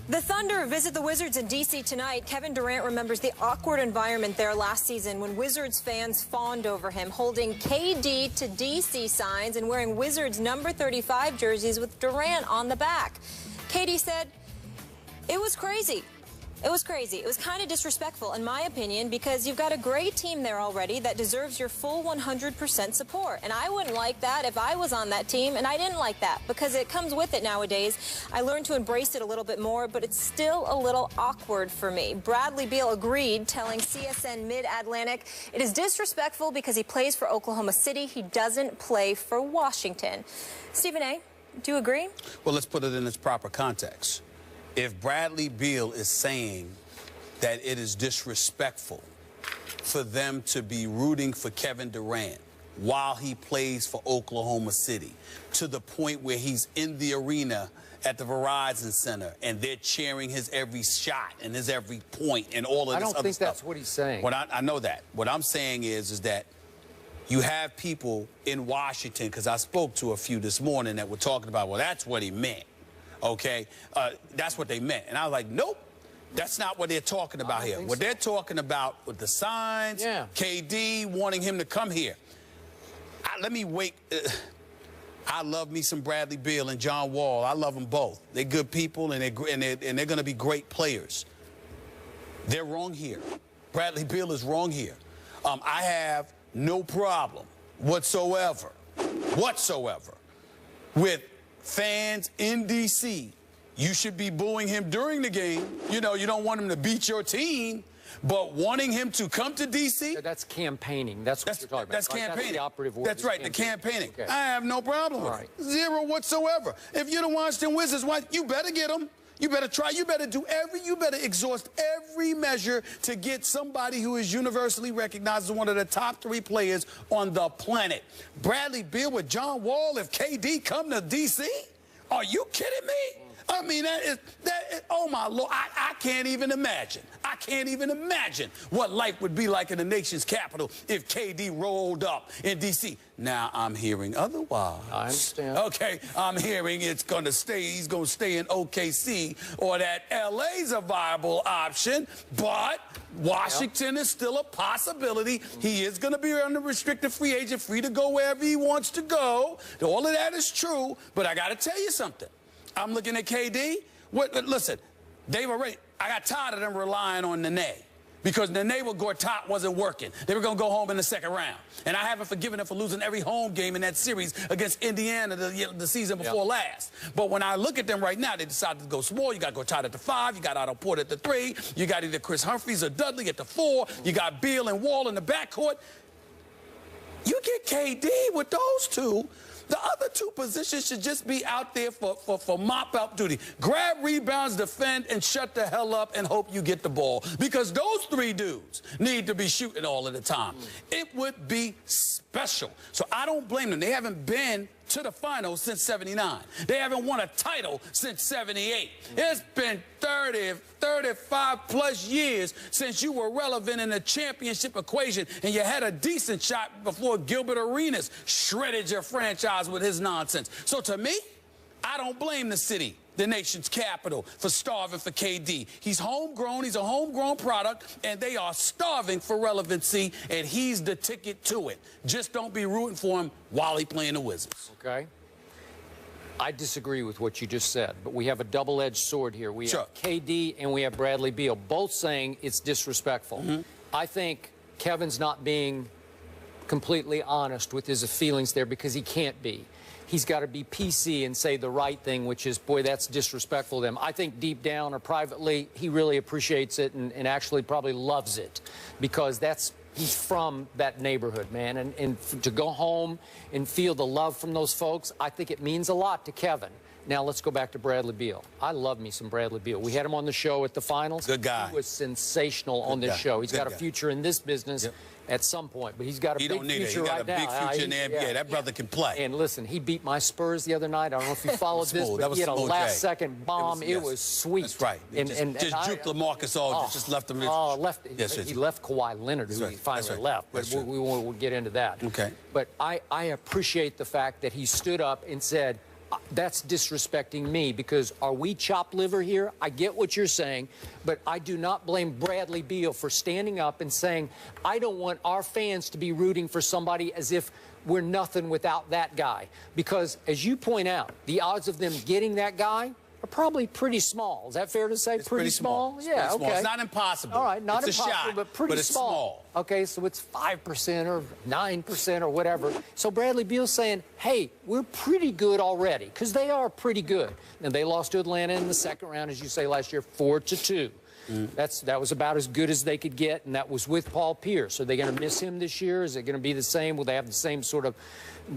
The Thunder visit the Wizards in D.C. tonight. Kevin Durant remembers the awkward environment there last season when Wizards fans fawned over him, holding KD to D.C. signs and wearing Wizards number 35 jerseys with Durant on the back. KD said, "It was crazy. It was crazy. It was kind of disrespectful, in my opinion, because you've got a great team there already that deserves your full 100% support. And I wouldn't like that if I was on that team, and I didn't like that because it comes with it nowadays. I learned to embrace it a little bit more, but it's still a little awkward for me." Bradley Beal agreed, telling CSN Mid-Atlantic, "It is disrespectful because he plays for Oklahoma City. He doesn't play for Washington." Stephen A., do you agree? Well, let's put it in its proper context. If Bradley Beal is saying that it is disrespectful for them to be rooting for Kevin Durant while he plays for Oklahoma City, to the point where he's in the arena at the Verizon Center and they're cheering his every shot and his every point and all of this other stuff. I don't think that's what he's saying. I know that. What I'm saying is that you have people in Washington, because I spoke to a few this morning that were talking about, well, that's what he meant. Okay, that's what they meant. And I was like, nope, that's not what they're talking about here. What they're talking about with the signs, KD wanting him to come here. Let me wait. I love me some Bradley Beal and John Wall. I love them both. They're good people, and they're going to be great players. They're wrong here. Bradley Beal is wrong here. I have no problem whatsoever with fans in D.C. You should be booing him during the game. You know, you don't want him to beat your team, but wanting him to come to D.C. That's campaigning. That's what you're talking about. That's campaigning. That's the operative word. That's right, the campaigning. Okay. I have no problem with it. Zero whatsoever. If you're the Washington Wizards, you better get him. You better try. You better exhaust every measure to get somebody who is universally recognized as one of the top 3 players on the planet. Bradley Beal with John Wall, if KD come to D.C.? Are you kidding me? I mean, oh my Lord, I can't even imagine. I can't even imagine what life would be like in the nation's capital if KD rolled up in D.C. Now, I'm hearing otherwise. I understand. Okay, I'm hearing he's going to stay in OKC, or that LA's a viable option, but Washington is still a possibility. He is going to be an unrestricted free agent, free to go wherever he wants to go. All of that is true, but I got to tell you something. I'm looking at KD. Listen, I got tired of them relying on Nene, because Nene with Gortat wasn't working. They were going to go home in the second round. And I haven't forgiven them for losing every home game in that series against Indiana the season before last. But when I look at them right now, they decided to go small. You got Gortat at the 5. You got Otto Porter at the 3. You got either Chris Humphries or Dudley at the 4. You got Beal and Wall in the backcourt. You get KD with those two. The other 2 positions should just be out there for mop-up duty. Grab rebounds, defend, and shut the hell up and hope you get the ball. Because those 3 dudes need to be shooting all of the time. It would be special. So I don't blame them. They haven't been to the finals since '79. They haven't won a title since '78. It's been 35+ years since you were relevant in the championship equation, and you had a decent shot before Gilbert Arenas shredded your franchise with his nonsense. So to me, I don't blame the city, the nation's capital, for starving for KD. He's homegrown. He's a homegrown product, and they are starving for relevancy, and he's the ticket to it. Just don't be rooting for him while he's playing the Wizards. Okay. I disagree with what you just said, but we have a double-edged sword here. We have KD and we have Bradley Beal, both saying it's disrespectful. I think Kevin's not being completely honest with his feelings there, because he can't be. He's got to be PC and say the right thing, which is, boy, that's disrespectful to him. I think deep down or privately, he really appreciates it and actually probably loves it, because he's from that neighborhood, man. And to go home and feel the love from those folks, I think it means a lot to Kevin. Now, let's go back to Bradley Beal. I love me some Bradley Beal. We had him on the show at the finals. Good guy. He was sensational on this show. He's got a future in this business at some point, but he's got a big future right now. He got a big future in the NBA. That brother can play. And listen, he beat my Spurs the other night. I don't know if you followed this, but he had a last-second bomb. It was sweet. That's right. Just juked LaMarcus Aldridge, just left him. He left Kawhi Leonard, who he finally left, but we won't get into that. Okay. But I appreciate the fact that he stood up and said, that's disrespecting me, because are we chopped liver here? I get what you're saying, but I do not blame Bradley Beal for standing up and saying, I don't want our fans to be rooting for somebody as if we're nothing without that guy. Because, as you point out, the odds of them getting that guy are probably pretty small. Is that fair to say? It's pretty small. Yeah, okay. It's not impossible. All right, not it's impossible, a shot, but pretty it's small. Okay, so it's 5% or 9% or whatever. So Bradley Beal's saying, hey, we're pretty good already, because they are pretty good. And they lost to Atlanta in the second round, as you say, last year, 4-2. That was about as good as they could get, and that was with Paul Pierce. Are they going to miss him this year? Is it going to be the same? Will they have the same sort of,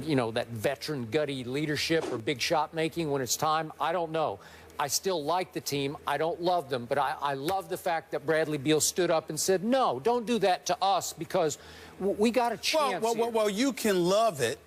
you know, that veteran, gutty leadership or big shot making when it's time? I don't know. I still like the team. I don't love them, but I love the fact that Bradley Beal stood up and said, no, don't do that to us, because we got a chance. Well, you can love it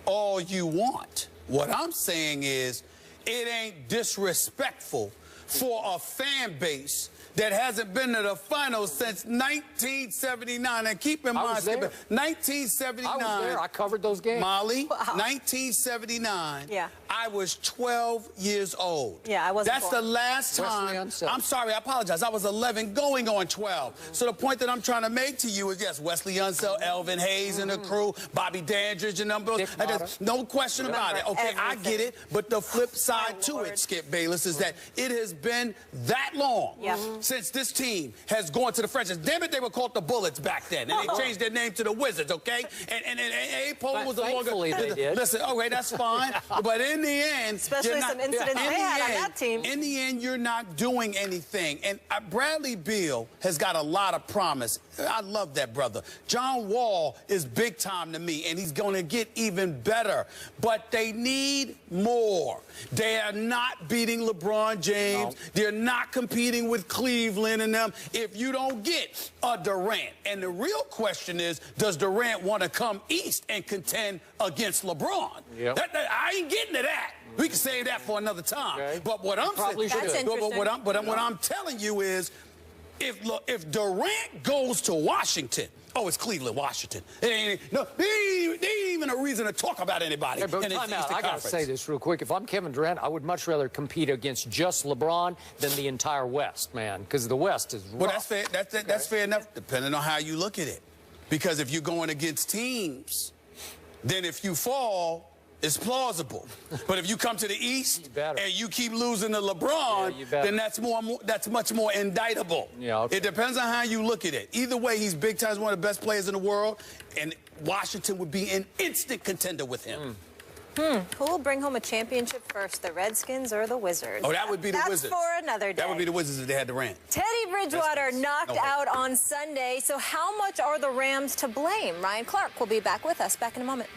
all you want. What I'm saying is, it ain't disrespectful for a fan base that hasn't been to the finals since 1979. And keep in mind, 1979. I was there. I covered those games. Molly, 1979. Yeah. I was 12 years old. Yeah, I wasn't That's born. the last time. I'm sorry, I apologize. I was 11 going on 12. So the point that I'm trying to make to you is, yes, Wesley Unseld, Elvin Hayes and the crew, Bobby Dandridge and them. No question about it. Okay, I get it. But the flip side to it, Skip Bayless, is that it has been that long since this team has gone to the franchise. Damn it, they were called the Bullets back then, and they changed their name to the Wizards, okay? And A-Pole was the longer. They did. Listen, okay, that's fine. But in the end, especially some incidents they had on that team. In the end, you're not doing anything. And Bradley Beal has got a lot of promise. I love that brother. John Wall is big time to me, and he's going to get even better. But they need more. They are not beating LeBron James. No. They're not competing with Cleveland and them if you don't get a Durant. And the real question is, does Durant want to come east and contend against LeBron? Yep. I ain't getting to that. We can save that for another time. Okay. But what I'm saying, what I'm telling you is, if Durant goes to Washington, oh, it's Cleveland, Washington. There ain't even a reason to talk about anybody. Hey, I got to say this real quick. If I'm Kevin Durant, I would much rather compete against just LeBron than the entire West, man, because the West is rough. Well, that's fair. That's fair enough, depending on how you look at it. Because if you're going against teams, then if you fall, it's plausible. But if you come to the East and you keep losing to LeBron, then that's much more indictable. Yeah, okay. It depends on how you look at it. Either way, he's big time, one of the best players in the world, and Washington would be an instant contender with him. Who will bring home a championship first, the Redskins or the Wizards? Oh, that would be the Wizards. That's for another day. That would be the Wizards if they had Durant. Teddy Bridgewater knocked out on Sunday, so how much are the Rams to blame? Ryan Clark will be back with us back in a moment.